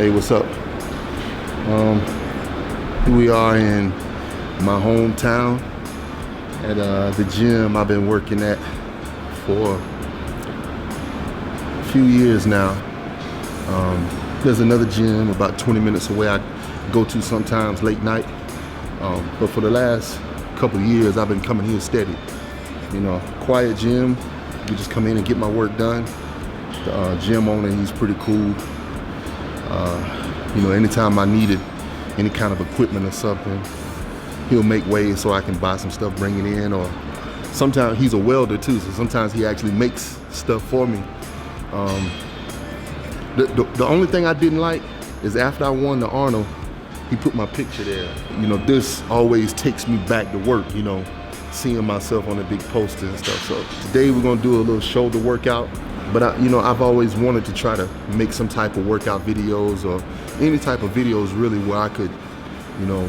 Hey, what's up? Here we are in my hometown at the gym I've been working at for a few years now. There's another gym about 20 minutes away I go to sometimes late night. But for the last couple of years, I've been coming here steady. You know, quiet gym. You just come in and get my work done. The gym owner, he's pretty cool. You know, anytime I needed any kind of equipment or something, he'll make ways so I can buy some stuff, bring it in. Or sometimes he's a welder too, so sometimes he actually makes stuff for me. The only thing I didn't like is after I won the Arnold, he put my picture there. You know, this always takes me back to work, you know, seeing myself on a big poster and stuff. So today we're gonna do a little shoulder workout. But you know, I've always wanted to try to make some type of workout videos or any type of videos really where I could, you know,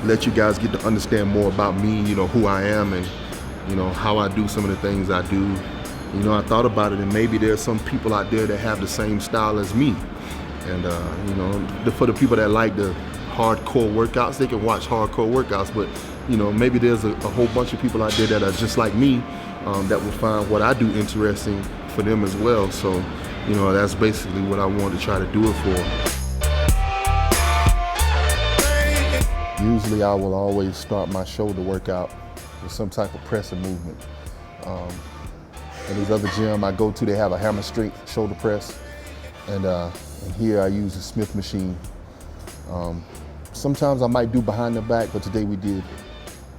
let you guys get to understand more about me, you know, who I am and, you know, how I do some of the things I do. You know, I thought about it and maybe there's some people out there that have the same style as me. And, you know, for the people that like the hardcore workouts, they can watch hardcore workouts, but, you know, maybe there's a whole bunch of people out there that are just like me that will find what I do interesting for them as well. So, you know, that's basically what I wanted to try to do it for. Usually I will always start my shoulder workout with some type of pressing movement. In these other gym I go to, they have a hammer strength shoulder press. And here I use a Smith machine. Sometimes I might do behind the back, but today we did,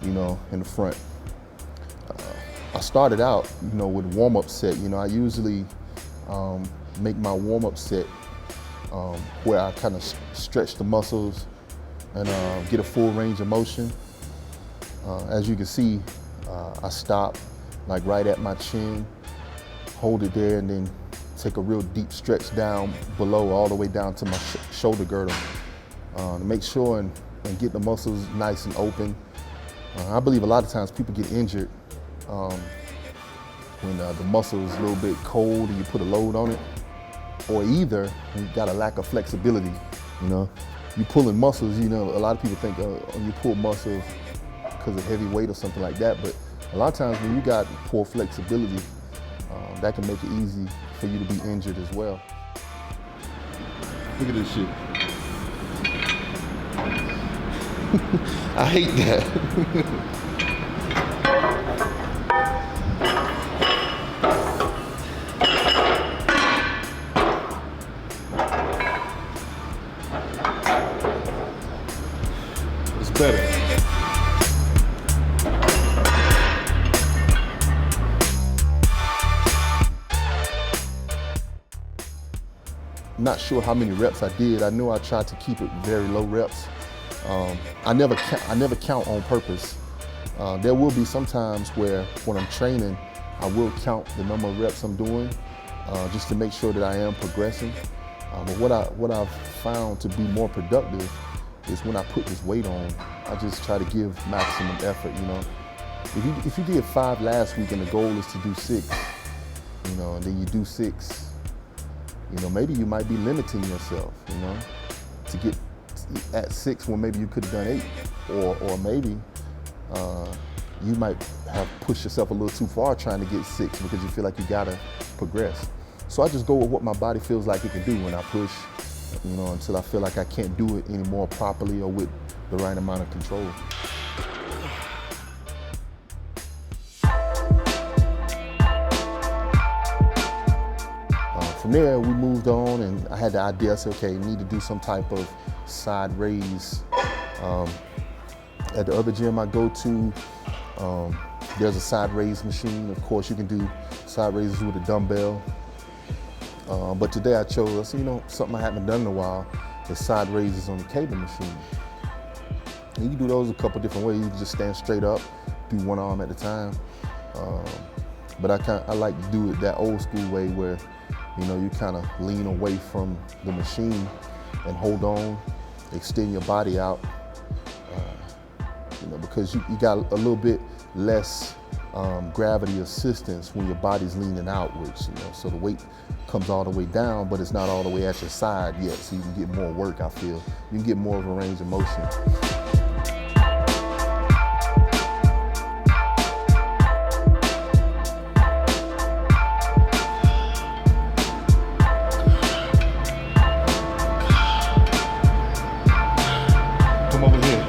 you know, in the front. I started out, you know, with warm-up set. You know, I usually make my warm-up set where I kind of stretch the muscles and get a full range of motion. As you can see, I stop like right at my chin, hold it there, and then take a real deep stretch down below, all the way down to my shoulder girdle to make sure and get the muscles nice and open. I believe a lot of times people get injured when the muscle is a little bit cold and you put a load on it, or either you got a lack of flexibility. You know, you pulling muscles, you know, a lot of people think you pull muscles because of heavy weight or something like that, but a lot of times when you got poor flexibility, that can make it easy for you to be injured as well. Look at this shit. I hate that. It's better. Not sure how many reps I did. I know I tried to keep it very low reps. I never count on purpose. There will be some times where when I'm training, I will count the number of reps I'm doing just to make sure that I am progressing. But what I've found to be more productive is when I put this weight on, I just try to give maximum effort. You know, if you did 5 last week and the goal is to do 6, you know, and then you do 6. You know, maybe you might be limiting yourself, you know, to get at 6 when maybe you could have done 8. Or maybe you might have pushed yourself a little too far trying to get 6 because you feel like you gotta progress. So I just go with what my body feels like it can do when I push, you know, until I feel like I can't do it anymore properly or with the right amount of control. From there, we moved on, and I had the idea, I said, okay, I need to do some type of side raise. At the other gym I go to, there's a side raise machine. Of course, you can do side raises with a dumbbell. But today I said, you know, something I haven't done in a while is side raises on the cable machine. And you can do those a couple different ways. You can just stand straight up, do one arm at a time. But I like to do it that old school way where, you know, you kind of lean away from the machine and hold on, extend your body out, you know, because you got a little bit less gravity assistance when your body's leaning outwards, so the weight comes all the way down, but it's not all the way at your side yet, so you can get more work, I feel. You can get more of a range of motion. Come over here.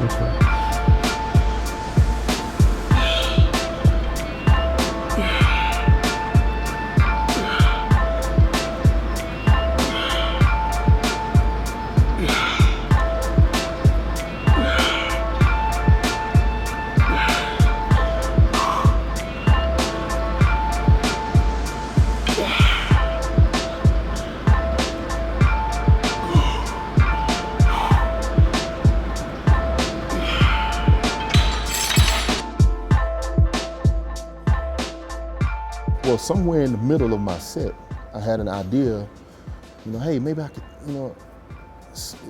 This way. Well, somewhere in the middle of my set, I had an idea, hey, maybe I could,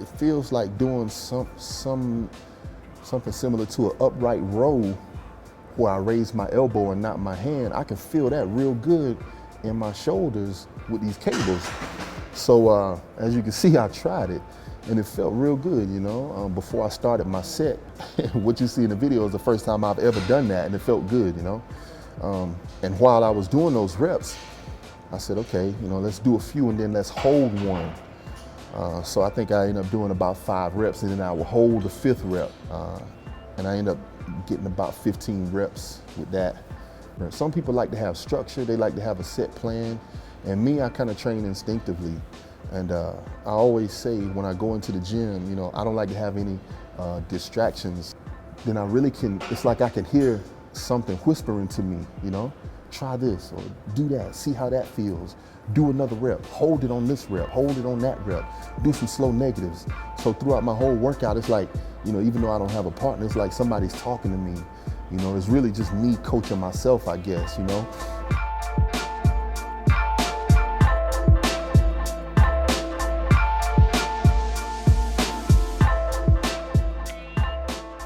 it feels like doing something similar to an upright row where I raise my elbow and not my hand. I can feel that real good in my shoulders with these cables. So as you can see, I tried it and it felt real good, before I started my set. What you see in the video is the first time I've ever done that, and it felt good, And while I was doing those reps, I said, okay, let's do a few and then let's hold one. So I think I ended up doing about 5 reps, and then I would hold the 5th rep. And I ended up getting about 15 reps with that. Some people like to have structure, they like to have a set plan. And me, I kind of train instinctively. And I always say when I go into the gym, I don't like to have any distractions. Then I really can, it's like I can hear something whispering to me, try this or do that, see how that feels. Do another rep, hold it on this rep, hold it on that rep, do some slow negatives. So throughout my whole workout, it's like, even though I don't have a partner, it's like somebody's talking to me. It's really just me coaching myself, I guess,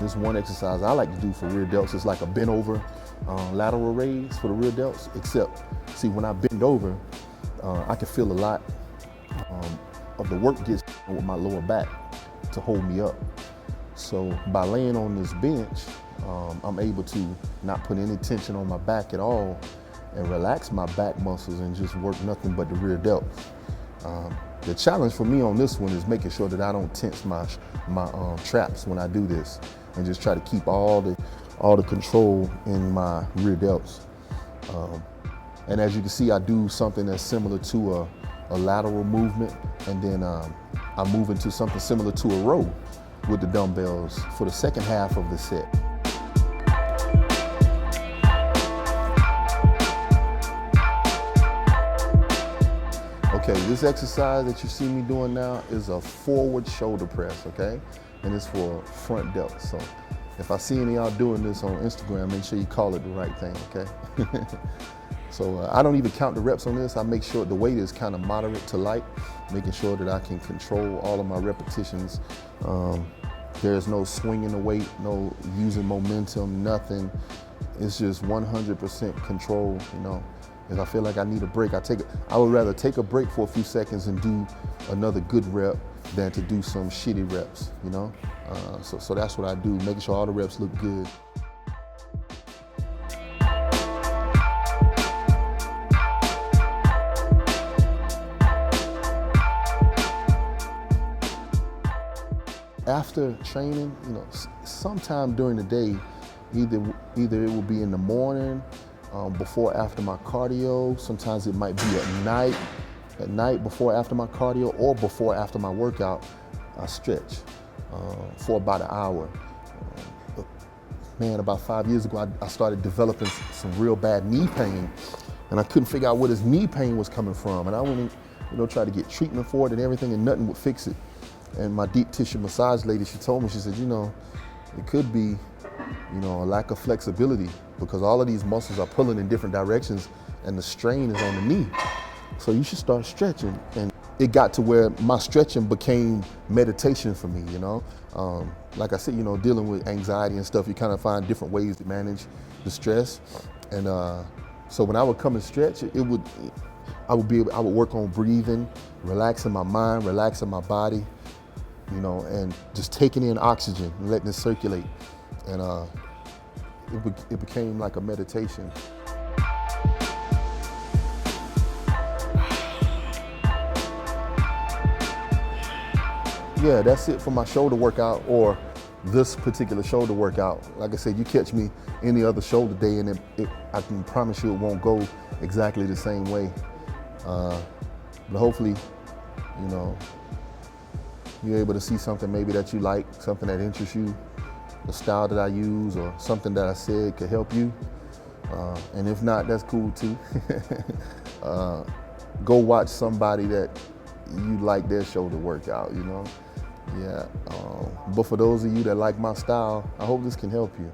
This one exercise I like to do for rear delts is like a bent over lateral raise for the rear delts, except, see, when I bend over, I can feel a lot of the work gets with my lower back to hold me up. So by laying on this bench, I'm able to not put any tension on my back at all and relax my back muscles and just work nothing but the rear delts. The challenge for me on this one is making sure that I don't tense my traps when I do this, and just try to keep all the control in my rear delts. And as you can see, I do something that's similar to a lateral movement, and then I move into something similar to a row with the dumbbells for the second half of the set. Okay, this exercise that you see me doing now is a forward shoulder press, okay? And it's for front delts. So if I see any of y'all doing this on Instagram, make sure you call it the right thing, okay? So I don't even count the reps on this. I make sure the weight is kind of moderate to light, making sure that I can control all of my repetitions. There's no swinging the weight, no using momentum, nothing. It's just 100% control, If I feel like I need a break, I would rather take a break for a few seconds and do another good rep than to do some shitty reps, So that's what I do, making sure all the reps look good. After training, sometime during the day, either it will be in the morning, before after my cardio. Sometimes it might be at night before after my cardio, or before after my workout. I stretch for about an hour. Man, about 5 years ago, I started developing some real bad knee pain, and I couldn't figure out where this knee pain was coming from. And I went and tried to get treatment for it and everything, and nothing would fix it. And my deep tissue massage lady, she told me, she said, it could be, a lack of flexibility, because all of these muscles are pulling in different directions and the strain is on the knee. So you should start stretching. And it got to where my stretching became meditation for me, Like I said, dealing with anxiety and stuff, you kind of find different ways to manage the stress. And so when I would come and stretch, I would work on breathing, relaxing my mind, relaxing my body, and just taking in oxygen and letting it circulate. And it became like a meditation. Yeah, that's it for my shoulder workout, or this particular shoulder workout. Like I said, you catch me any other shoulder day and I can promise you it won't go exactly the same way. But hopefully, you're able to see something maybe that you like, something that interests you, the style that I use, or something that I said could help you. And if not, that's cool too. Go watch somebody that you like their shoulder workout, Yeah. But for those of you that like my style, I hope this can help you.